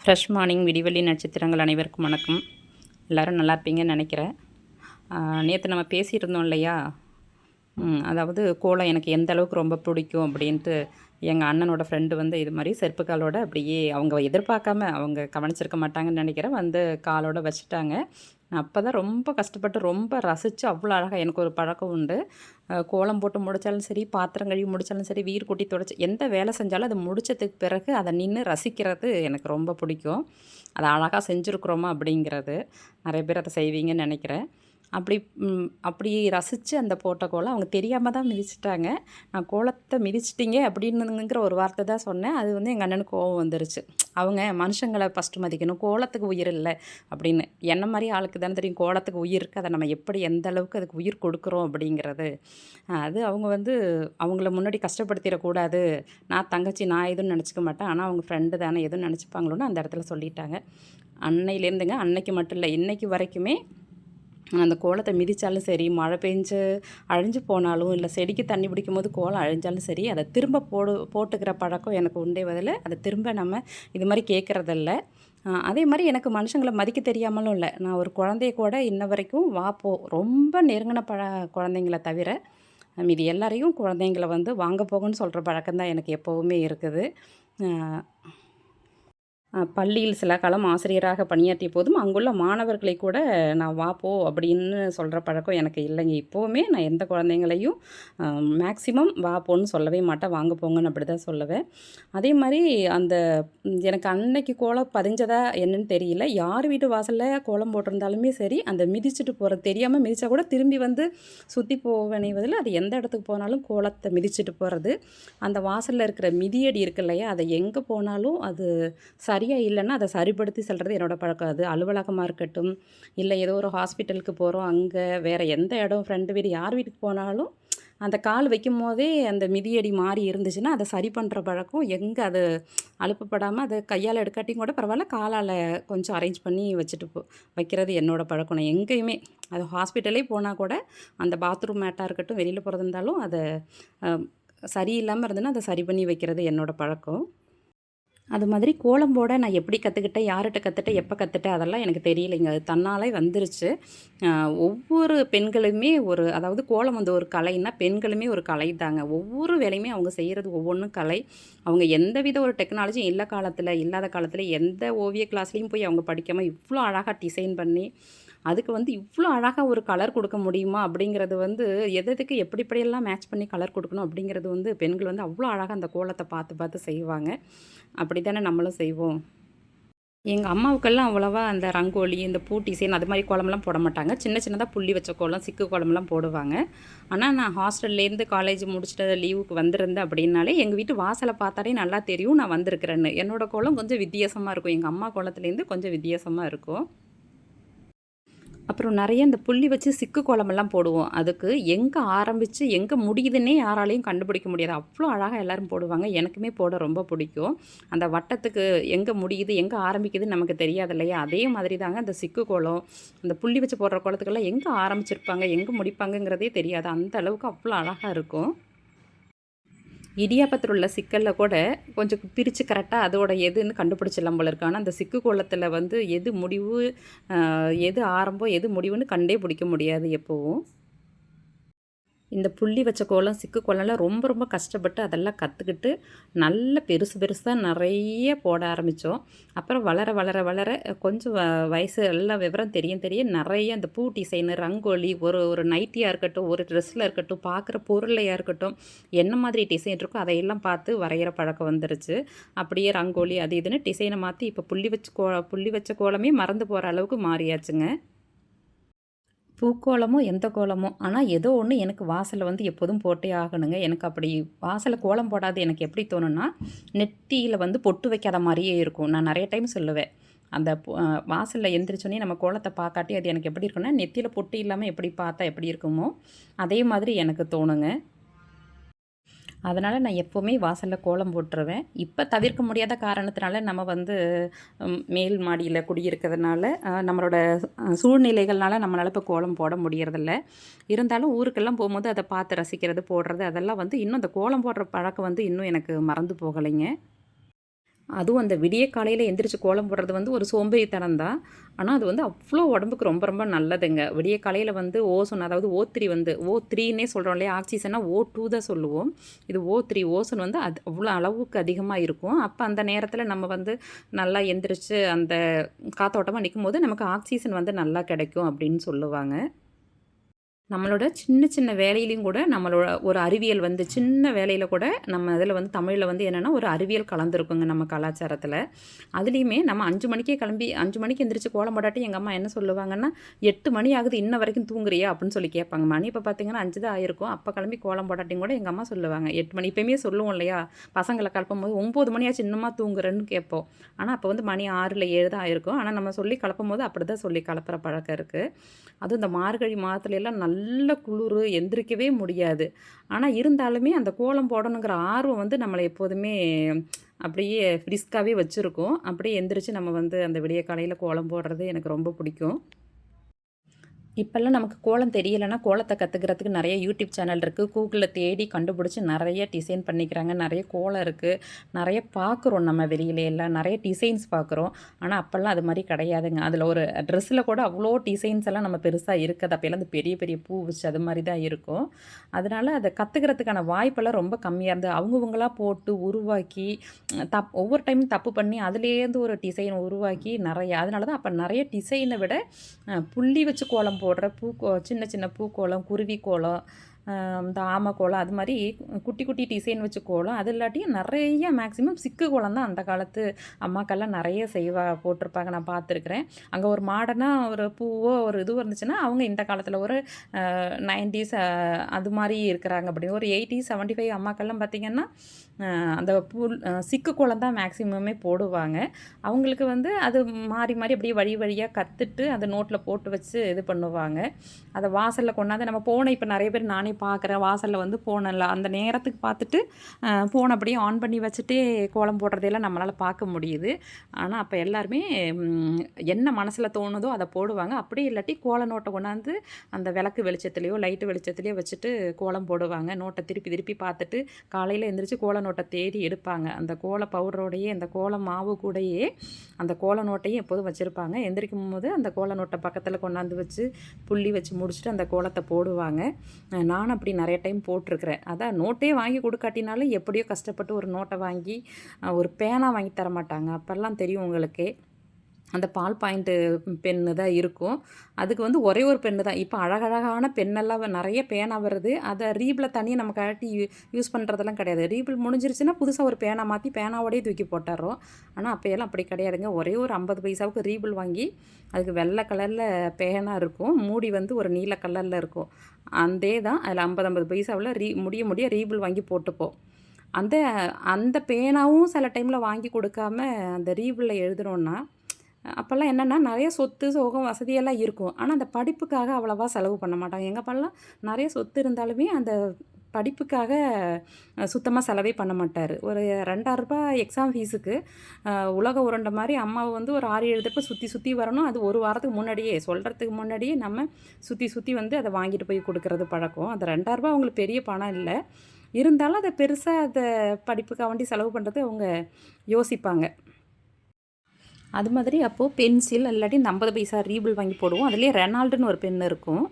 Fresh morning விடிவெள்ளி நட்சத்திரங்கள் அனைவருக்கும் வணக்கம். எல்லோரும் நல்லா இருப்பீங்கன்னு நினைக்கிறேன். நேற்று நம்ம பேசியிருந்தோம் இல்லையா, அதாவது கோலம் எனக்கு எந்த அளவுக்கு ரொம்ப பிடிக்கும் அப்படின்ட்டு. எங்கள் அண்ணனோட ஃப்ரெண்டு வந்து இது மாதிரி செருப்பு காலோட அப்படியே அவங்க எதிர்பார்க்காம, அவங்க கவனிச்சிருக்க மாட்டாங்கன்னு நினைக்கிறேன், வந்து காலோட வச்சுட்டாங்க. நான் அப்போ தான் ரொம்ப கஷ்டப்பட்டு ரொம்ப ரசித்து அவ்வளோ அழகாக எனக்கு ஒரு பழக்கம் உண்டு. கோலம் போட்டு முடித்தாலும் சரி, பாத்திரம் கழுவி முடித்தாலும் சரி, வீடு கூட்டி துடைச்சி எந்த வேலை செஞ்சாலும் அது முடித்ததுக்கு பிறகு அதை நின்று ரசிக்கிறது எனக்கு ரொம்ப பிடிக்கும். அதை அழகாக செஞ்சுருக்குறோமா அப்படிங்கிறது. நிறைய பேர் அதை செய்வீங்கன்னு நினைக்கிறேன். அப்படி ரசித்து அந்த போட்ட கோலம் அவங்க தெரியாமல் தான் மிதிச்சிட்டாங்க. நான் கோலத்தை மிதிச்சிட்டிங்க அப்படின்னுங்கிற ஒரு வார்த்தை தான் சொன்னேன். அது வந்து எங்கள் அண்ணனுக்கு கோவம் வந்துருச்சு. அவங்க மனுஷங்களை ஃபஸ்ட்டு மதிக்கணும், கோலத்துக்கு உயிர் இல்லை அப்படின்னு. என்ன மாதிரி ஆளுக்கு தானே தெரியும் கோலத்துக்கு உயிர் இருக்குது, அதை நம்ம எப்படி எந்த அளவுக்கு அதுக்கு உயிர் கொடுக்குறோம் அப்படிங்கிறது. அது அவங்க வந்து அவங்கள முன்னாடி கஷ்டப்படுத்திடக்கூடாது, நான் தங்கச்சி நான் எதுவும் நினச்சிக்க மாட்டேன், ஆனால் அவங்க ஃப்ரெண்டு தானே எதுவும் நினச்சிப்பாங்களோன்னு அந்த இடத்துல சொல்லிட்டாங்க. அன்னையிலேருந்துங்க, அன்னைக்கு மட்டும் இல்லை இன்றைக்கி வரைக்குமே அந்த கோலத்தை மிதித்தாலும் சரி, மழை பெஞ்சு அழிஞ்சு போனாலும், இல்லை செடிக்கு தண்ணி பிடிக்கும்போது கோலம் அழிஞ்சாலும் சரி, அதை திரும்ப போட்டுக்கிற பழக்கம் எனக்கு உண்டே பதில் அதை திரும்ப நம்ம இது மாதிரி கேட்குறதில்ல. அதே மாதிரி எனக்கு மனுஷங்களை மதிக்க தெரியாமலும் இல்லை. நான் ஒரு குழந்தைய கூட இன்ன வரைக்கும் ரொம்ப நெருங்கின குழந்தைங்கள தவிர மீதி எல்லாரையும் குழந்தைங்கள வந்து வாங்க போகணும்னு சொல்கிற பழக்கம் தான் எனக்கு எப்போவுமே இருக்குது. பள்ளியில் சில காலம் ஆசிரியராக பணியாற்றிய போதும் அங்குள்ள மாணவர்களை கூட நான் வா போ அப்படின்னு சொல்கிற பழக்கம் எனக்கு இல்லைங்க. இப்போவுமே நான் எந்த குழந்தைங்களையும் மேக்ஸிமம் வா போன்னு சொல்லவே மாட்டேன், வாங்க போங்கன்னு அப்படி தான் சொல்லுவேன். அதே மாதிரி அந்த எனக்கு அன்னைக்கு கோலம் பதிஞ்சதா என்னன்னு தெரியல, யார் வீட்டு வாசலில் கோலம் போட்டிருந்தாலுமே சரி, அந்த மிதிச்சுட்டு போகிறது தெரியாமல் மிதித்தா கூட திரும்பி வந்து சுற்றி போவனைவதில் அது எந்த இடத்துக்கு போனாலும் கோலத்தை மிதிச்சுட்டு போகிறது, அந்த வாசலில் இருக்கிற மிதியடி இருக்கு இல்லையா, அதை எங்கே போனாலும் அது சரியாக இல்லைன்னா அதை சரிப்படுத்தி செல்வது என்னோடய பழக்கம். அது அலுவலகமாக இருக்கட்டும், இல்லை ஏதோ ஒரு ஹாஸ்பிட்டலுக்கு போகிறோம், அங்கே வேறு எந்த இடம் ஃப்ரெண்டு வீடு யார் வீட்டுக்கு போனாலும் அந்த கால் வைக்கும் போதே அந்த மிதியடி மாறி இருந்துச்சுன்னா அதை சரி பண்ணுற பழக்கம். எங்கே அது அலுப்புப்படாமல் அதை கையால் எடுக்காட்டியும் கூட பரவாயில்ல, காலால் கொஞ்சம் அரேஞ்ச் பண்ணி வச்சுட்டு வைக்கிறது என்னோடய பழக்கம். நான் எங்கேயுமே அது ஹாஸ்பிட்டலே போனால் கூட அந்த பாத்ரூம் மேட்டாக இருக்கட்டும், வெளியில் போகிறது இருந்தாலும் அதை சரியில்லாமல் இருந்ததுன்னா அதை சரி பண்ணி வைக்கிறது என்னோடய பழக்கம். அது மாதிரி கோலம் போட நான் எப்படி கற்றுக்கிட்டேன், யார்கிட்ட கற்றுட்டேன், எப்போ கற்றுட்டேன் அதெல்லாம் எனக்கு தெரியலைங்க. அது தன்னாலே வந்துருச்சு. ஒவ்வொரு பெண்களுமே அதாவது கோலம் வந்து ஒரு கலைன்னா பெண்களுமே ஒரு கலை தாங்க. ஒவ்வொரு வேலையுமே அவங்க செய்கிறது ஒவ்வொன்றும் கலை. அவங்க எந்தவித ஒரு டெக்னாலஜியும் இல்லாத காலத்தில் எந்த ஓவிய கிளாஸ்லேயும் போய் அவங்க படிக்காமல் இவ்வளோ அழகாக டிசைன் பண்ணி அதுக்கு வந்து இவ்வளோ அழகாக ஒரு கலர் கொடுக்க முடியுமா அப்படிங்கிறது வந்து எதுக்கு எப்படியெல்லாம் மேட்ச் பண்ணி கலர் கொடுக்கணும் அப்படிங்கிறது வந்து பெண்கள் வந்து அவ்வளோ அழகாக அந்த கோலத்தை பார்த்து பார்த்து செய்வாங்க. அப்படி தானே நம்மளும் செய்வோம். எங்கள் அம்மாவுக்கெல்லாம் அவ்வளோவா அந்த ரங்கோலி, இந்த பூ டிசைன் அது மாதிரி கோலமெல்லாம் போட மாட்டாங்க. சின்ன சின்னதாக புள்ளி வச்ச கோலம், சிக்கு கோலமெல்லாம் போடுவாங்க. ஆனால் நான் ஹாஸ்டல்லேருந்து காலேஜ் முடிச்சுட்டு லீவுக்கு வந்திருந்தேன் அப்படின்னாலே எங்கள் வீட்டு வாசலை பார்த்தாலே நல்லா தெரியும் நான் வந்திருக்கிறேன்னு. என்னோடய கோலம் கொஞ்சம் வித்தியாசமாக இருக்கும், எங்கள் அம்மா கோலத்துலேருந்து கொஞ்சம் வித்தியாசமாக இருக்கும். அப்புறம் நிறைய இந்த புள்ளி வச்சு சிக்கு கோலமெல்லாம் போடுவோம். அதுக்கு எங்கே ஆரம்பித்து எங்கே முடியுதுன்னே யாராலையும் கண்டுபிடிக்க முடியாது, அவ்வளோ அழகாக எல்லோரும் போடுவாங்க. எனக்குமே போட ரொம்ப பிடிக்கும். அந்த வட்டத்துக்கு எங்கே முடியுது எங்கே ஆரம்பிக்குதுன்னு நமக்கு தெரியாது இல்லையா, அதே மாதிரி தாங்க அந்த சிக்கு கோலம், அந்த புள்ளி வச்சு போடுற கோலத்துக்கெல்லாம் எங்கே ஆரம்பிச்சிருப்பாங்க எங்கே முடிப்பாங்கங்கிறதே தெரியாது, அந்த அளவுக்கு அவ்வளோ அழகாக இருக்கும். இடியாப்பத்தில் உள்ள சிக்கலில் கூட கொஞ்சம் பிரித்து கரெக்டாக அதோட எதுன்னு கண்டுபிடிச்சிடலாம் போல இருக்கு. ஆனால் அந்த சிக்கு கோலத்தில் வந்து எது முடிவு, எது ஆரம்பம், எது முடிவுன்னு கண்டே பிடிக்க முடியாது எப்போவும். இந்த புள்ளி வச்ச கோலம், சிக்கு கோலம்லாம் ரொம்ப ரொம்ப கஷ்டப்பட்டு அதெல்லாம் கற்றுக்கிட்டு நல்ல பெருசு பெருசாக நிறைய போட ஆரம்பித்தோம். அப்புறம் வளர வளர வளர கொஞ்சம் வயசு எல்லாம் விவரம் தெரிய நிறைய அந்த பூ டிசைனு, ரங்கோலி, ஒரு ஒரு நைட்டியாக இருக்கட்டும், ஒரு ட்ரெஸ்ஸில் இருக்கட்டும், பார்க்குற பொருளையாக இருக்கட்டும், என்ன மாதிரி டிசைன் இருக்கோ அதையெல்லாம் பார்த்து வரைகிற பழக்கம் வந்துருச்சு. அப்படியே ரங்கோலி அது இதுன்னு டிசைனை மாற்றி இப்போ புள்ளி வச்ச கோலமே மறந்து போகிற அளவுக்கு மாறியாச்சுங்க. பூக்கோலமோ எந்த கோலமோ, ஆனால் ஏதோ ஒன்று எனக்கு வாசலில் வந்து எப்போதும் போட்டே ஆகணுங்க. எனக்கு அப்படி வாசலில் கோலம் போடாது எனக்கு எப்படி தோணுன்னா, நெத்தியில் வந்து பொட்டு வைக்காத மாதிரியே இருக்கும். நான் நிறைய டைம் சொல்லுவேன், அந்த வாசலில் எந்திரிச்சோன்னே நம்ம கோலத்தை பார்க்காட்டி அது எனக்கு எப்படி இருக்குன்னா, நெத்தியில் பொட்டு இல்லாமல் எப்படி பார்த்தா எப்படி இருக்குமோ அதே மாதிரி எனக்கு தோணுங்க. அதனால் நான் எப்போவுமே வாசலில் கோலம் போட்டுருவேன். இப்போ தவிர்க்க முடியாத காரணத்தினால நம்ம வந்து மேல் மாடியில் குடியிருக்கிறதுனால நம்மளோட சூழ்நிலைகள்னால நம்மளால் இப்போ கோலம் போட முடியறதில்ல. இருந்தாலும் ஊருக்கெல்லாம் போகும்போது அதை பார்த்து ரசிக்கிறது, போடுறது அதெல்லாம் வந்து இன்னும் அந்த கோலம் போடுற பழக்கம் வந்து இன்னும் எனக்கு மறந்து போகலைங்க. அதுவும் அந்த விடிய காலையில் எந்திரிச்சு கோலம் போடுறது வந்து ஒரு சோம்பேறித்தனம் தான். ஆனால் அது வந்து அவ்வளோ உடம்புக்கு ரொம்ப ரொம்ப நல்லதுங்க. விடிய காலையில் வந்து ஓசோன், அதாவது O3 வந்து O3ன்னே சொல்கிறோம் இல்லையா, ஆக்சிஜனா O2 தான் சொல்லுவோம். இது O3 ஓசோன் வந்து அது அவ்வளோ அளவுக்கு அதிகமாக இருக்கும். அப்போ அந்த நேரத்தில் நம்ம வந்து நல்லா எந்திரிச்சு அந்த காத்தோட்டமாக நிற்கும்போது நமக்கு ஆக்சிஜன் வந்து நல்லா கிடைக்கும் அப்படின்னு சொல்லுவாங்க. நம்மளோட சின்ன சின்ன வேலையிலயும் கூட நம்மளோட ஒரு அறிவியல் வந்து சின்ன வேலையில கூட நம்ம இதில் வந்து தமிழில் வந்து என்னென்னா ஒரு அறிவியல் கலந்துருக்குங்க நம்ம கலாச்சாரத்தில். அதுலேயுமே நம்ம 5 மணிக்கே கிளம்பி 5 மணிக்கு எந்திரிச்சு கோலம் போடாட்டி எங்கள் அம்மா என்ன சொல்லுவாங்கன்னா, 8 மணி ஆகுது இன்ன வரைக்கும் தூங்குறியா அப்படின்னு சொல்லி கேட்பாங்க. மணி இப்போ பார்த்தீங்கன்னா 5 தான் ஆயிருக்கும். அப்போ கிளம்பி கோலம் போடாட்டியும் கூட எங்கள் அம்மா சொல்லுவாங்க 8 மணி. இப்போயுமே சொல்லுவோம் இல்லையா, பசங்களை கிளப்பும்போது 9 மணியாச்சு இன்னுமா தூங்குறேன்னு கேட்போம். ஆனால் அப்போ வந்து மணி 6 இல்லை 7 தான் ஆயிருக்கும். ஆனால் நம்ம சொல்லி கிளப்பும்போது அப்படி தான் சொல்லி கிளப்புற பழக்கம் இருக்குது. அதுவும் இந்த மார்கழி மாதத்துல எல்லாம் நல்ல குளிரு, எந்திரிக்கவே முடியாது. ஆனா இருந்தாலுமே அந்த கோலம் போடணுங்கிற ஆர்வம் வந்து நம்மள எப்போதுமே அப்படியே ஃப்ரிஸ்காவே வச்சிருக்கும். அப்படியே எந்திரிச்சு நம்ம வந்து அந்த விடிய காலையில கோலம் போடுறது எனக்கு ரொம்ப பிடிக்கும். இப்போல்லாம் நமக்கு கோலம் தெரியலைன்னா கோலத்தை கற்றுக்கிறதுக்கு நிறைய யூடியூப் சேனல் இருக்குது. கூகுளில் தேடி கண்டுபிடிச்சி நிறைய டிசைன் பண்ணிக்கிறாங்க. நிறைய கோலம் இருக்குது. நிறைய பார்க்குறோம் நம்ம வெளியில எல்லாம் நிறைய டிசைன்ஸ் பார்க்குறோம். ஆனால் அப்போல்லாம் அது மாதிரி கிடையாதுங்க. அதில் ஒரு ட்ரெஸ்ஸில் கூட அவ்வளோ டிசைன்ஸ் எல்லாம் நம்ம பெருசாக இருக்காது. அப்போல்லாம் அந்த பெரிய பெரிய பூ வச்சு அது மாதிரி தான் இருக்கும். அதனால் அதை கற்றுக்கிறதுக்கான வாய்ப்பெல்லாம் ரொம்ப கம்மியாக இருந்தது. அவங்கவுங்களா போட்டு உருவாக்கி ஒவ்வொரு டைம் தப்பு பண்ணி அதுலேருந்து ஒரு டிசைன் உருவாக்கி நிறைய, அதனால தான் அப்போ நிறைய டிசைனை விட புள்ளி வச்சு கோலம் போடுற சின்ன சின்ன பூக்கோலம், குருவி கோலம், இந்த ஆமை கோலம், அது மாதிரி குட்டி குட்டி டிசைன் வச்சு கோலம். அது இல்லாட்டியும் நிறைய மேக்ஸிமம் சிக்கு கோலம் தான் அந்த காலத்து அம்மாக்கெல்லாம் நிறைய போட்டிருப்பாங்க, நான் பார்த்துருக்குறேன். அங்கே ஒரு மாடர்னாக ஒரு பூவோ ஒரு இதுவும் இருந்துச்சுன்னா அவங்க இந்த காலத்தில் ஒரு 90s அது மாதிரி இருக்கிறாங்க. அப்படின்னு ஒரு 80s 75 அம்மாக்கெல்லாம் பார்த்திங்கன்னா அந்த சிக்கு கோலம் தான் மேக்ஸிமமே போடுவாங்க. அவங்களுக்கு வந்து அது மாறி மாறி அப்படியே வழி வழியாக கற்றுட்டு அந்த நோட்டில் போட்டு வச்சு இது பண்ணுவாங்க. அதை வாசலில் கொண்டாந்து நம்ம ஃபோனை இப்போ நிறைய பேர் நானே பார்க்குறேன், வாசலில் வந்து ஃபோனில் அந்த நேரத்துக்கு பார்த்துட்டு ஃபோன் அப்படியே ஆன் பண்ணி வச்சுட்டே கோலம் போடுறதையெல்லாம் நம்மளால் பார்க்க முடியுது. ஆனால் அப்போ எல்லாருமே என்ன மனசில் தோணுதோ அதை போடுவாங்க. அப்படியே இல்லாட்டி கோல நோட்டை கொண்டாந்து அந்த விளக்கு வெளிச்சத்துலேயோ லைட்டு வெளிச்சத்துலேயோ வச்சுட்டு கோலம் போடுவாங்க. நோட்டை திருப்பி திருப்பி பார்த்துட்டு காலையில் எழுந்திரிச்சு கோல நோட்டை தேடி எடுப்பாங்க. அந்த கோல பவுடரோடையே அந்த கோல மாவு கூடயே அந்த கோல நோட்டையும் எப்போதும் வச்சுருப்பாங்க. எந்திரிக்கும் போது அந்த கோல நோட்டை பக்கத்தில் கொண்டாந்து வச்சு புள்ளி வச்சு முடிச்சுட்டு அந்த கோலத்தை போடுவாங்க. நானும் அப்படி நிறைய டைம் போட்டிருக்கிறேன். அதான் நோட்டே வாங்கி கொடுக்காட்டினாலும் எப்படியோ கஷ்டப்பட்டு ஒரு நோட்டை வாங்கி ஒரு பேனா வாங்கி தர மாட்டாங்க. அப்போல்லாம் தெரியும் உங்களுக்கே, அந்த பால் பாயிண்ட்டு பென்னு தான் இருக்கும். அதுக்கு வந்து ஒரே ஒரு பென்னு தான். இப்போ அழகழகான பென்னெல்லாம் நிறைய பேனா வருது. அதை ரீபில் தனியாக நம்ம கழட்டி யூஸ் பண்ணுறதெல்லாம் கிடையாது. ரீபில் முடிஞ்சிருச்சுன்னா புதுசாக ஒரு பேனா மாற்றி பேனாவோடயே தூக்கி போட்டுடுறோம். ஆனால் அப்போயெல்லாம் அப்படி கிடையாதுங்க. ஒரே ஒரு 50 பைசாவுக்கு ரீபில் வாங்கி அதுக்கு வெள்ளை கலரில் பேனா இருக்கும், மூடி வந்து ஒரு நீல கலரில் இருக்கும். அதே தான் அதில் 50 பைசாவில் முடிய முடிய ரீபில் வாங்கி போட்டுப்போம். அந்த அந்த பேனாவும் சில டைமில் வாங்கி கொடுக்காம அந்த ரீபிளில் எழுதுனோன்னா அப்போல்லாம் என்னென்னா நிறைய சொத்து சோகம் வசதியெல்லாம் இருக்கும். ஆனால் அந்த படிப்புக்காக அவ்வளோவா செலவு பண்ண மாட்டாங்க. எங்கள் அப்பாலாம் நிறைய சொத்து இருந்தாலுமே அந்த படிப்புக்காக சுத்தமாக செலவே பண்ண மாட்டார். ஒரு ரூ. 2000 எக்ஸாம் ஃபீஸுக்கு உலக உருண்டை மாதிரி அம்மாவை வந்து ஒரு 6, 7 தடவை சுற்றி சுற்றி வரணும். அது ஒரு வாரத்துக்கு முன்னாடியே சொல்கிறதுக்கு முன்னாடியே நம்ம சுற்றி சுற்றி வந்து அதை வாங்கிட்டு போய் கொடுக்குறது பழக்கம். அந்த ரூ. 2000 அவங்களுக்கு பெரிய பணம் இல்லை. இருந்தாலும் அதை பெருசாக அதை படிப்புக்காக வேண்டி செலவு பண்ணுறது அவங்க யோசிப்பாங்க. அது மாதிரி அப்போது பென்சில் இல்லாட்டி இந்த 50 பைசா ரீபிள் வாங்கி போடுவோம். அதுலேயே ரெனால்டுன்னு ஒரு பென் இருக்கும்.